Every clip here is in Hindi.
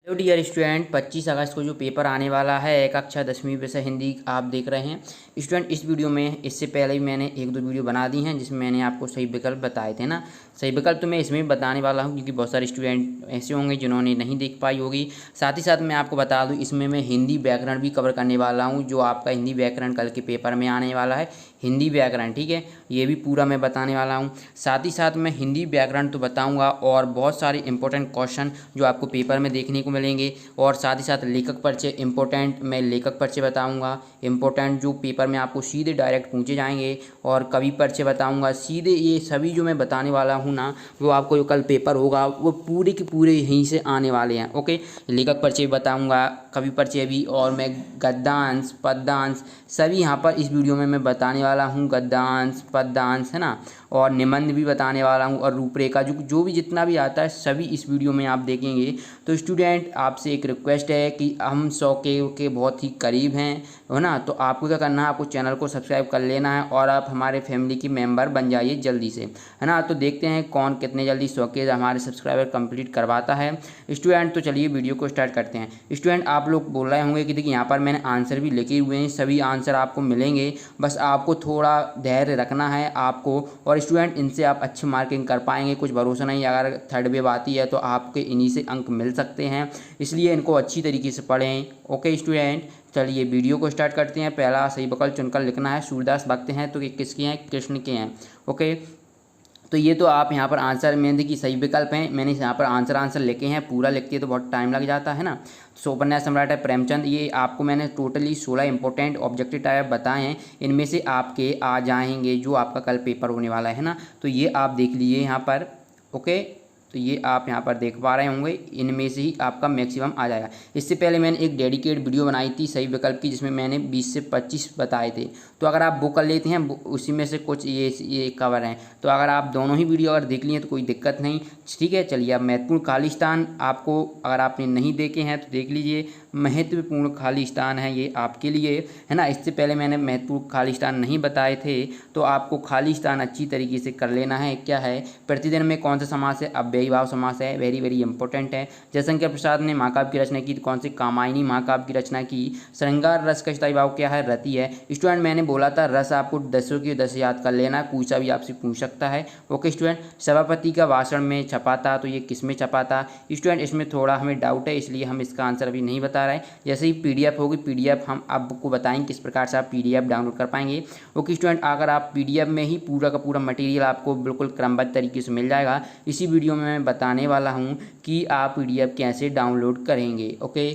हेलो डियर स्टूडेंट, 25 अगस्त को जो पेपर आने वाला है एक कक्षा 10वीं विषय हिंदी आप देख रहे हैं स्टूडेंट। इस वीडियो में इससे पहले भी मैंने एक दो वीडियो बना दी हैं जिसमें मैंने आपको सही विकल्प बताए थे ना। सही विकल्प तो मैं इसमें भी बताने वाला हूं क्योंकि बहुत सारे स्टूडेंट ऐसे होंगे जिन्होंने नहीं देख पाई होगी। साथ ही साथ मैं आपको बता दूं इसमें मैं हिंदी व्याकरण भी कवर करने वाला हूँ, जो आपका हिंदी व्याकरण कल के पेपर में आने वाला है। हिंदी व्याकरण, ठीक है, ये भी पूरा मैं बताने वाला हूँ। साथ ही साथ मैं हिंदी व्याकरण तो बताऊँगा और बहुत सारे इंपॉर्टेंट क्वेश्चन जो आपको पेपर में देखने को मिलेंगे। और साथ ही साथ लेखक परिचय इंपॉर्टेंट, मैं लेखक परिचय बताऊंगा इंपॉर्टेंट जो पेपर में आपको सीधे डायरेक्ट पूछे जाएंगे। और कवि परिचय बताऊंगा सीधे। ये सभी जो मैं बताने वाला हूँ ना, वो आपको जो कल पेपर होगा वो पूरे के पूरे यहीं से आने वाले हैं। ओके, लेखक परिचय बताऊंगा, कवि परिचय भी, और मैं गद्यांश पद्यांश सभी यहाँ पर इस वीडियो में मैं बताने वाला हूँ। गद्यांश पद्यांश है ना, और निबंध भी बताने वाला हूँ, और रूपरेखा जो भी जितना भी आता है सभी इस वीडियो में आप देखेंगे। तो स्टूडेंट आपसे एक रिक्वेस्ट है कि हम 100 के बहुत ही करीब हैं, है ना। तो आपको क्या करना है, आपको चैनल को सब्सक्राइब कर लेना है और आप हमारे फैमिली की मेंबर बन जाइए जल्दी से, है ना। तो देखते हैं कौन कितने जल्दी 100 के हमारे सब्सक्राइबर कंप्लीट करवाता है स्टूडेंट। तो चलिए वीडियो को स्टार्ट करते हैं स्टूडेंट। आप लोग बोल रहे होंगे कि देखिए यहाँ पर मैंने आंसर भी लिखे हुए हैं, सभी आंसर आपको मिलेंगे, बस आपको थोड़ा धैर्य रखना है आपको। और स्टूडेंट इनसे आप अच्छी मार्किंग कर पाएंगे, कुछ भरोसा नहीं, अगर थर्ड वेव आती है तो आपके इन्हीं से अंक मिल सकते हैं, इसलिए इनको अच्छी तरीके से पढ़ें। ओके स्टूडेंट, चलिए वीडियो को स्टार्ट करते हैं। पहला सही विकल्प चुनकर लिखना है। सूरदास भक्त हैं तो ये किसके हैं, कृष्ण के हैं। ओके, तो ये तो आप यहाँ पर आंसर में देखिए सही विकल्प हैं। मैंने यहाँ पर आंसर लिखे हैं, पूरा लिखते हैं तो बहुत टाइम लग जाता है ना। सो उपन्यास सम्राट है प्रेमचंद। ये आपको मैंने टोटली 16 इंपॉर्टेंट ऑब्जेक्टिव टाइप बताए हैं, इनमें से आपके आ जाएंगे जो आपका कल पेपर होने वाला है ना। तो ये आप देख लीजिए यहाँ पर। ओके, तो ये आप यहाँ पर देख पा रहे होंगे, इनमें से ही आपका मैक्सिमम आ जाएगा। इससे पहले मैंने एक डेडिकेट वीडियो बनाई थी सही विकल्प की, जिसमें मैंने 20 से 25 बताए थे। तो अगर आप वो कर लेते हैं, उसी में से कुछ ये कवर हैं। तो अगर आप दोनों ही वीडियो अगर देख लिए तो कोई दिक्कत नहीं, ठीक है। चलिए अब महत्वपूर्ण खाली स्थान आपको अगर आपने नहीं देखे हैं तो देख लीजिए। महत्वपूर्ण खाली स्थान है ये आपके लिए, है ना। इससे पहले मैंने महत्वपूर्ण खाली स्थान नहीं बताए थे, तो आपको खाली स्थान अच्छी तरीके से कर लेना है। क्या है, प्रतिदिन में कौन सा समास है, अव्ययी भाव समास है, वेरी वेरी इंपॉर्टेंट है। जयशंकर प्रसाद ने महाकाव्य की रचना की तो कौन सी, कामायनी महाकाव्य की रचना की। श्रृंगार रस का स्थायी भाव क्या है, रति है। स्टूडेंट मैंने बोला था रस आपको 10 के 10 याद कर लेना, कोई सा भी आपसे पूछ सकता है। ओके स्टूडेंट, सभापति का भाषण में छपा था तो ये किस में छपा था स्टूडेंट, इसमें थोड़ा हमें डाउट है, इसलिए हम इसका आंसर अभी नहीं बता रहे हैं। जैसे ही पीडीएफ होगी, पीडीएफ हम आपको बताएंगे किस प्रकार से आप पीडीएफ डाउनलोड कर पाएंगे। ओके स्टूडेंट, अगर आप पीडीएफ में ही पूरा का पूरा मटेरियल आपको बिल्कुल क्रमबद्ध तरीके से मिल जाएगा। इसी वीडियो में मैं बताने वाला हूँ कि आप पीडीएफ कैसे डाउनलोड करेंगे। ओके,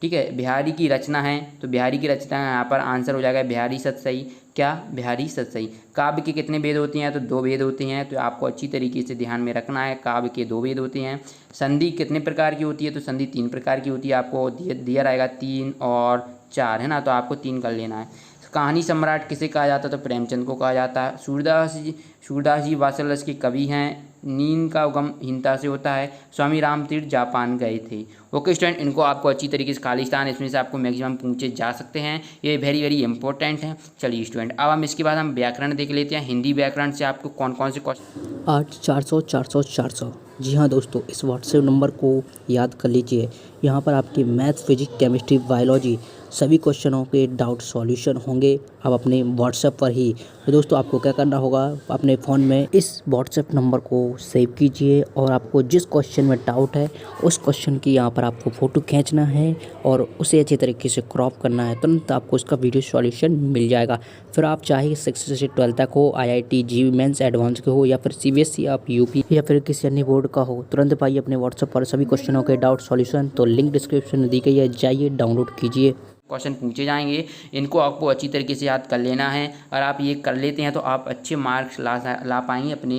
ठीक है। बिहारी की रचना है तो बिहारी की रचना यहाँ पर आंसर हो जाएगा बिहारी सतसई। क्या, बिहारी सतसई। काव्य के कितने वेद होते हैं, तो 2 वेद होते हैं, तो आपको अच्छी तरीके से ध्यान में रखना है। काव्य के 2 वेद होते हैं। संधि कितने प्रकार की होती है, तो संधि 3 प्रकार की होती है, आपको दिया रहेगा 3 और 4, है ना। तो आपको 3 कर लेना है। कहानी सम्राट किसे कहा जाता है, तो प्रेमचंद को कहा जाता है। सूरदास जी वात्सल रस के कवि हैं। नींद का उगम हिंसा से होता है। स्वामी राम तीर्थ जापान गए थे। ओके स्टूडेंट, इनको आपको अच्छी तरीके से खाली स्थान इसमें से आपको मैक्सिमम पूछे जा सकते हैं, ये वेरी वेरी इंपॉर्टेंट हैं। चलिए स्टूडेंट, अब हम इसके बाद हम व्याकरण देख लेते हैं। हिंदी व्याकरण से आपको कौन कौन से क्वेश्चन। 8 400 400 400। जी हाँ दोस्तों, इस व्हाट्सएप नंबर को याद कर लीजिए। यहाँ पर आपके मैथ्स, फिजिक्स, केमिस्ट्री, बायोलॉजी सभी क्वेश्चनों के डाउट सॉल्यूशन होंगे अब अपने व्हाट्सएप पर ही। तो दोस्तों आपको क्या करना होगा, अपने फ़ोन में इस व्हाट्सएप नंबर को सेव कीजिए और आपको जिस क्वेश्चन में डाउट है उस क्वेश्चन की यहाँ पर आपको फ़ोटो खींचना है और उसे अच्छी तरीके से क्रॉप करना है, तुरंत आपको उसका वीडियो सॉल्यूशन मिल जाएगा। फिर आप चाहे 6 से 12 तक हो, IIT JEE मेंस एडवांस के हो, या फिर CBSE आप यूपी या फिर किसी अन्य बोर्ड का हो, तुरंत पाइए अपने व्हाट्सएप पर सभी क्वेश्चनों के डाउट सॉल्यूशन। तो लिंक डिस्क्रिप्शन में दी गई है, जाइए डाउनलोड कीजिए। क्वेश्चन पूछे जाएंगे, इनको आपको अच्छी तरीके से याद कर लेना है। अगर आप ये कर लेते हैं तो आप अच्छे मार्क्स ला पाएंगे अपने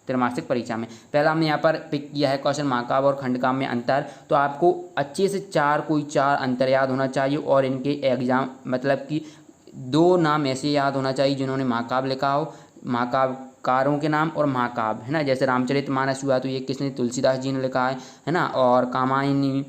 त्रैमासिक परीक्षा में। पहला हमने यहाँ पर पिक किया है क्वेश्चन, महाकाव्य और खंडकाव्य में अंतर। तो आपको अच्छे से कोई चार अंतर याद होना चाहिए, और इनके एग्जाम मतलब कि 2 नाम ऐसे याद होना चाहिए जिन्होंने महाकाव्य लिखा हो, महाकाव्यकारों के नाम और महाकाव्य, है ना। जैसे रामचरितमानस हुआ तो ये किसने, तुलसीदास जी ने लिखा है ना। और कामायनी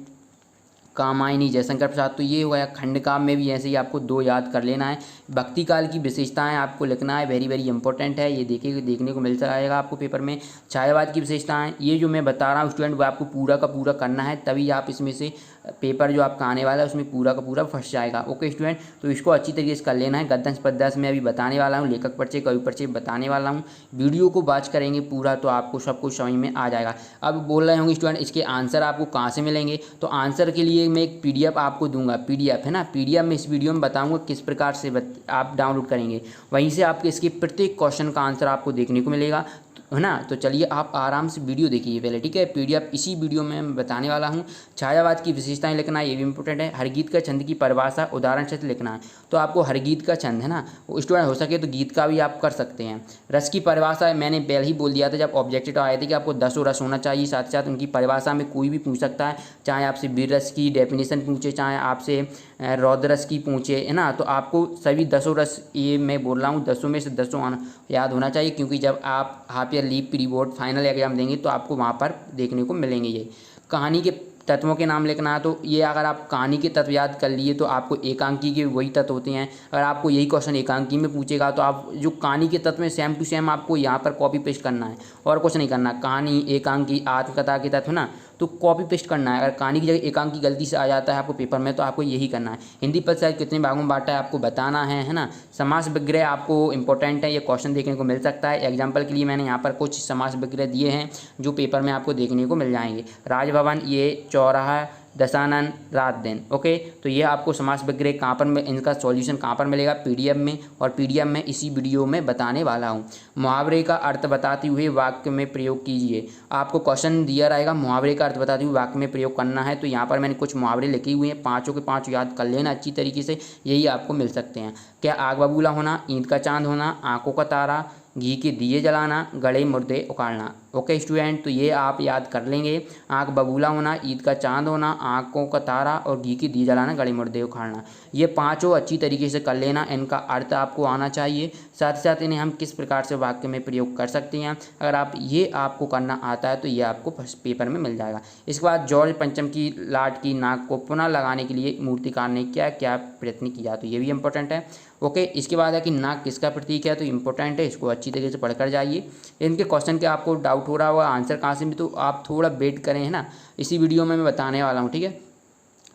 कामायनी जयशंकर प्रसाद। तो ये हुआ खंड काव्य में भी ऐसे ही आपको 2 याद कर लेना है। भक्ति काल की विशेषताएं आपको लिखना है, वेरी वेरी इंपॉर्टेंट है, ये देखने को मिल जाएगा आपको पेपर में। छायावाद की विशेषताएं, ये जो मैं बता रहा हूँ स्टूडेंट वो आपको पूरा का पूरा करना है, तभी आप इसमें से पेपर जो आपका आने वाला है उसमें पूरा का पूरा फंस जाएगा। ओके स्टूडेंट, तो इसको अच्छी तरीके से कर लेना है। गद्यांश पद्यांश में अभी बताने वाला हूँ, लेखक परिचय कवि परिचय बताने वाला हूँ। वीडियो को वॉच करेंगे पूरा तो आपको सब कुछ समझ में आ जाएगा। अब बोल रहे होंगे स्टूडेंट इसके आंसर आपको कहाँ से मिलेंगे, तो आंसर के लिए मैं एक PDF आपको दूंगा, PDF है ना, PDF में इस वीडियो में बताऊंगा किस प्रकार से आप डाउनलोड करेंगे। वहीं से आपके इसके प्रत्येक क्वेश्चन का आंसर आपको देखने को मिलेगा, है ना। तो चलिए आप आराम से वीडियो देखिए पहले, ठीक है। PDF इसी वीडियो में मैं बताने वाला हूँ। छायावाद की विशेषताएं लिखना है, ये भी इंपॉर्टेंट है। हर गीत का छंद की परिभाषा उदाहरण से लिखना है, तो आपको हर गीत का छंद है ना, स्टूडेंट हो सके तो गीत का भी आप कर सकते हैं। रस की परिभाषा मैंने पहले ही बोल दिया था जब ऑब्जेक्टिव आए थे कि आपको 10 रस होना चाहिए, साथ ही साथ उनकी परिभाषा में कोई भी पूछ सकता है, चाहे आपसे वीर रस की डेफिनेशन पूछे, चाहे आपसे रौद्र रस की पूछे, है ना। तो आपको सभी 10 रस, ये मैं बोल रहा हूँ 10 में से 10 याद होना चाहिए, क्योंकि जब आप half year leave pre board final exam देंगे तो आपको वहाँ पर देखने को मिलेंगे। ये कहानी के तत्वों के नाम लिखना है, तो ये अगर आप कहानी के तत्व याद कर लिए तो आपको एकांकी के वही तत्व होते हैं। अगर आपको यही क्वेश्चन एकांकी में पूछेगा तो आप जो कहानी के तत्व में सेम टू सेम आपको यहाँ पर कॉपी पेस्ट करना है और कुछ नहीं करना। कहानी, एकांकी, आत्मकथा के तत्व ना, तो कॉपी पेस्ट करना है। अगर कहानी की जगह एकांकी गलती से आ जाता है आपको पेपर में तो आपको यही करना है। हिंदी पद साहित्य कितने भागों में बांटा है आपको बताना है ना। समास विग्रह आपको इंपॉर्टेंट है, ये क्वेश्चन देखने को मिल सकता है। एग्जाम्पल के लिए मैंने यहाँ पर कुछ समास विग्रह दिए हैं जो पेपर में आपको देखने को मिल जाएंगे। राजभवन, ये चौराहा, दशानन, रात दिन। ओके, तो ये आपको समास विग्रह कहाँ पर इनका सॉल्यूशन कहाँ पर मिलेगा, PDF में, और PDF में इसी वीडियो में बताने वाला हूँ। मुहावरे का अर्थ बताते हुए वाक्य में प्रयोग कीजिए। आपको क्वेश्चन दिया रहेगा, मुहावरे का अर्थ बताते हुए वाक्य में प्रयोग करना है। तो यहाँ पर मैंने कुछ मुहावरे लिखे हुए हैं, 5 के 5 याद कर लेना अच्छी तरीके से, यही आपको मिल सकते हैं। क्या आग बबूला होना, ईंट का चांद होना, आंखों का तारा, घी के दिए जलाना, गड़े मुर्दे उखाड़ना। ओके स्टूडेंट, तो ये आप याद कर लेंगे। आँख बबूला होना, ईद का चांद होना, आँखों का तारा और घी की दिए जलाना, गड़े मुर्दे उखाड़ना, ये 5 अच्छी तरीके से कर लेना। इनका अर्थ आपको आना चाहिए, साथ ही साथ इन्हें हम किस प्रकार से वाक्य में प्रयोग कर सकते हैं, अगर आप ये आपको करना आता है तो ये आपको फर्स्ट पेपर में मिल जाएगा। इसके बाद जॉर्ज पंचम की लाट की नाक को पुनः लगाने के लिए मूर्तिकार ने क्या क्या प्रयत्न किया, तो ये भी इंपॉर्टेंट है। ओके, इसके बाद है कि नाक किसका प्रतीक है, तो इंपॉर्टेंट है, इसको अच्छी तरीके से पढ़कर जाइए। इनके क्वेश्चन के आपको डाउट हो रहा होगा आंसर कहाँ से भी, तो आप थोड़ा वेट करें, है ना, इसी वीडियो में मैं बताने वाला हूँ, ठीक है।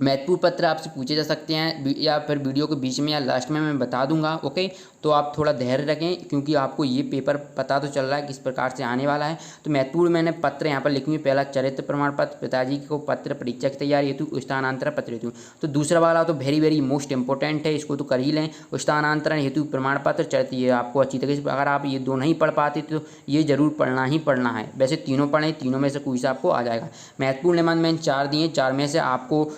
महत्वपूर्ण पत्र आपसे पूछे जा सकते हैं या फिर वीडियो के बीच में या लास्ट में मैं बता दूंगा। ओके, तो आप थोड़ा धैर्य रखें क्योंकि आपको ये पेपर पता तो चल रहा है किस प्रकार से आने वाला है। तो महत्वपूर्ण मैंने पत्र यहाँ पर लिखे हुए, पहला चरित्र प्रमाण पत्र, पिताजी को पत्र परीक्षा की तैयारी हेतु, स्थानांतरण पत्र हेतु। तो दूसरा वाला तो वेरी वेरी मोस्ट इंपॉर्टेंट है, इसको तो कर ही लें। स्थानांतरण हेतु प्रमाण पत्र, चरित्र, ये आपको अच्छी तरीके से, अगर आप ये दो नहीं पढ़ पाते तो ये जरूर पढ़ना ही पढ़ना है। वैसे तीनों पढ़ें, तीनों में से कोई सा आपको आ जाएगा। महत्वपूर्ण निबंध मैंने 4 दिए, 4 में से आपको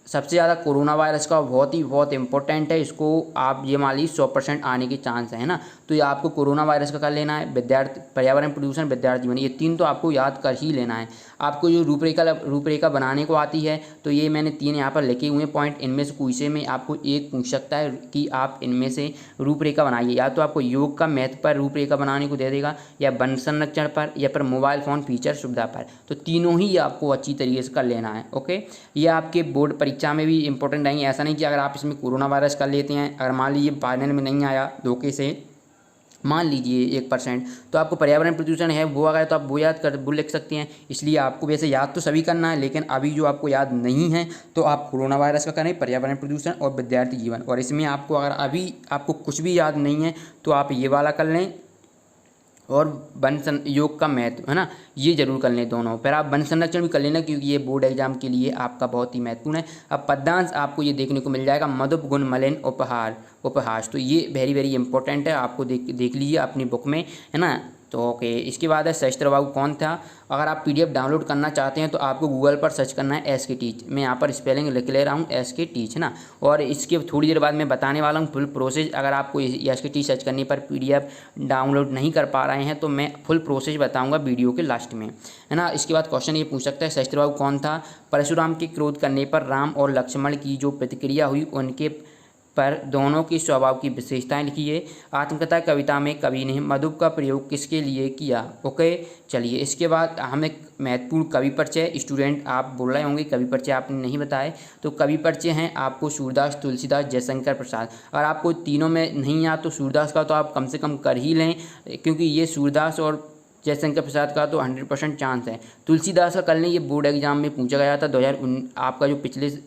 सबसे ज़्यादा कोरोना वायरस का बहुत इंपॉर्टेंट है, इसको आप ये मान लीजिए 100% आने के चांस है ना। तो ये आपको कोरोना वायरस का कर लेना है। विद्यार्थी, पर्यावरण प्रदूषण, विद्यार्थी जीवन, ये 3 तो आपको याद कर ही लेना है। आपको जो रूपरेखा बनाने को आती है तो ये मैंने 3 यहाँ पर लिखे हुए पॉइंट, इनमें से कोई से में आपको एक पूछ सकता है कि आप इनमें से रूपरेखा बनाइए। या तो आपको योग का महत्व पर रूपरेखा बनाने को दे देगा, या वन संरक्षण पर, या फिर मोबाइल फ़ोन फीचर सुविधा पर। तो तीनों ही आपको अच्छी तरीके से कर लेना है। ओके, ये आपके बोर्ड परीक्षा में भी इंपॉर्टेंट आएंगे। ऐसा नहीं कि अगर आप इसमें कोरोना वायरस कर लेते हैं, अगर मान लीजिए फाइनल में नहीं आया धोखे से, मान लीजिए 1%, तो आपको पर्यावरण प्रदूषण है वो अगर, तो आप वो याद कर वो लिख सकते हैं। इसलिए आपको वैसे याद तो सभी करना है, लेकिन अभी जो आपको याद नहीं है तो आप कोरोना वायरस का करें, पर्यावरण प्रदूषण और विद्यार्थी जीवन। और इसमें आपको अगर अभी आपको कुछ भी याद नहीं है तो आप ये वाला कर लें, और वन योग का महत्व, है ना, ये जरूर कर लें दोनों। फिर आप वन संरक्षण भी कर लेना क्योंकि ये बोर्ड एग्जाम के लिए आपका बहुत ही महत्वपूर्ण है। अब पद्यांश आपको ये देखने को मिल जाएगा, मधुप गुण मलिन उपहास, तो ये वेरी वेरी इंपॉर्टेंट है, आपको देख लीजिए अपनी बुक में, है ना। तो ओके, इसके बाद है सहस्त्र बाबू कौन था। अगर आप PDF डाउनलोड करना चाहते हैं तो आपको गूगल पर सर्च करना है SK टीच। मैं यहाँ पर स्पेलिंग लिख ले रहा हूँ SK टीच, है ना। और इसके थोड़ी देर बाद मैं बताने वाला हूँ फुल प्रोसेस। अगर आपको SK टीच सर्च करने पर PDF डाउनलोड नहीं कर पा रहे हैं तो मैं फुल प्रोसेस बताऊँगा वीडियो के लास्ट में, है ना। इसके बाद क्वेश्चन ये पूछ सकता है सहस्त्र बाबू कौन था। परशुराम के क्रोध करने पर राम और लक्ष्मण की जो प्रतिक्रिया हुई उनके पर दोनों के स्वभाव की विशेषताएं लिखिए। आत्मकथा कविता में कवि ने मधुप का प्रयोग किसके लिए किया। ओके, चलिए इसके बाद हमें महत्वपूर्ण कवि परिचय। स्टूडेंट आप बोल रहे होंगे कवि परिचय आपने नहीं बताए, तो कवि परिचय हैं आपको सूरदास, तुलसीदास, जयशंकर प्रसाद। और आपको तीनों में नहीं या तो सूरदास का तो आप कम से कम कर ही लें, क्योंकि ये सूरदास और जयशंकर प्रसाद का तो 100% चांस है। तुलसीदास का कर लें, ये बोर्ड एग्जाम में पूछा गया था 2019 आपका जो पिछले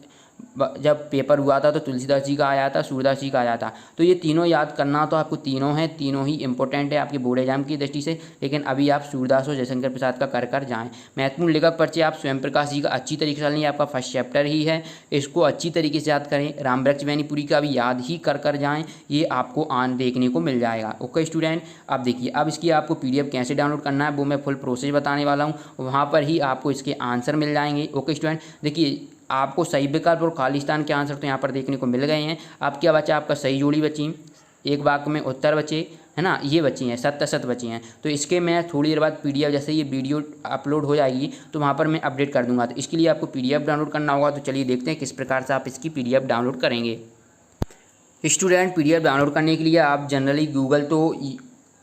जब पेपर हुआ था तो तुलसीदास जी का आया था, सूरदास जी का आया था। तो ये तीनों याद करना, तो आपको तीनों हैं, तीनों ही इंपॉर्टेंट है आपके बोर्ड एग्जाम की दृष्टि से। लेकिन अभी आप सूरदास और जयशंकर प्रसाद का कर जाएं। महत्वपूर्ण लेखक परिचय आप स्वयं प्रकाश जी का अच्छी तरीके से लें, आपका फर्स्ट चैप्टर ही है, इसको अच्छी तरीके से याद करें। रामवृक्ष बैनीपुरी का भी याद ही कर जाएँ, ये आपको देखने को मिल जाएगा। ओके स्टूडेंट, अब देखिए अब इसकी आपको PDF कैसे डाउनलोड करना है वो मैं फुल प्रोसेस बताने वाला हूँ, वहाँ पर ही आपको इसके आंसर मिल जाएंगे। ओके स्टूडेंट, देखिए आपको सही विकल्प और खाली स्थान के आंसर तो यहाँ पर देखने को मिल गए हैं। अब क्या बचा, आपका सही जोड़ी बची, एक वाक्य में उत्तर बचे, है ना, ये बची हैं, 7 बची हैं। तो इसके मैं थोड़ी देर बाद PDF जैसे ये वीडियो अपलोड हो जाएगी तो वहाँ पर मैं अपडेट कर दूंगा। तो इसके लिए आपको PDF डाउनलोड करना होगा। तो चलिए देखते हैं किस प्रकार से आप इसकी PDF डाउनलोड करेंगे। स्टूडेंट PDF डाउनलोड करने के लिए आप जनरली गूगल तो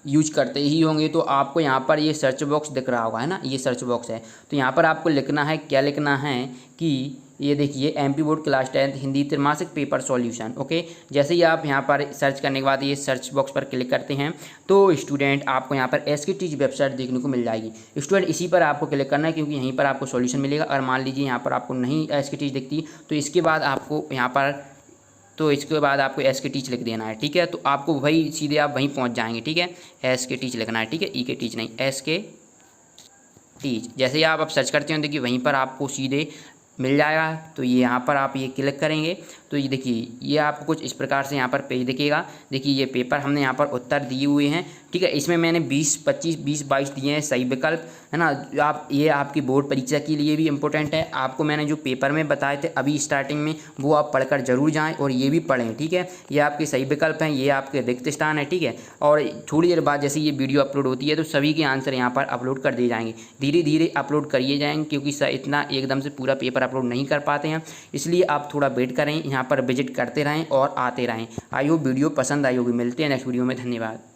यूज करते ही होंगे, तो आपको यहाँ पर ये सर्च बॉक्स दिख रहा होगा, है ना, ये सर्च बॉक्स है। तो यहाँ पर आपको लिखना है, क्या लिखना है कि ये देखिए MP बोर्ड क्लास 10 हिंदी त्रैमासिक पेपर सॉल्यूशन। ओके, जैसे ही आप यहाँ पर सर्च करने के बाद ये सर्च बॉक्स पर क्लिक करते हैं तो स्टूडेंट आपको यहाँ पर SK टीच वेबसाइट देखने को मिल जाएगी। स्टूडेंट इसी पर आपको क्लिक करना है, क्योंकि यहीं पर आपको सॉल्यूशन मिलेगा। और मान लीजिए यहाँ पर आपको नहीं SK टीच दिखती, तो इसके बाद आपको यहाँ पर इसके बाद आपको SK टीच लिख देना है, ठीक है। तो आपको वही सीधे आप वहीं पहुंच जाएंगे, ठीक है। SK टीच लिखना है, ठीक है, EK टीच नहीं, SK टीच। जैसे ही आप सर्च करते हो देखिए वहीं पर आपको सीधे मिल जाएगा। तो ये यहाँ पर आप ये क्लिक करेंगे तो ये देखिए ये आपको कुछ इस प्रकार से यहाँ पर पेज दिखेगा। देखिए ये पेपर हमने यहाँ पर उत्तर दिए हुए हैं, ठीक है। इसमें मैंने 20, 25, 20, 22 दिए हैं सही विकल्प, है ना। आप ये आपकी बोर्ड परीक्षा के लिए भी इम्पोर्टेंट है। आपको मैंने जो पेपर में बताए थे अभी स्टार्टिंग में वो आप पढ़कर जरूर जाएँ और ये भी पढ़ें, ठीक है। ये आपके सही विकल्प हैं, ये आपके रिक्त स्थान है, ठीक है। और थोड़ी देर बाद जैसे ये वीडियो अपलोड होती है तो सभी के आंसर यहाँ पर अपलोड कर दिए जाएंगे। धीरे धीरे अपलोड करिए जाएंगे, क्योंकि इतना एकदम से पूरा पेपर अपलोड नहीं कर पाते हैं, इसलिए आप थोड़ा वेट करें, यहाँ पर विजिट करते रहें और आते रहें। आई होप वीडियो पसंद आई होगी। मिलते हैं नेक्स्ट वीडियो में, धन्यवाद।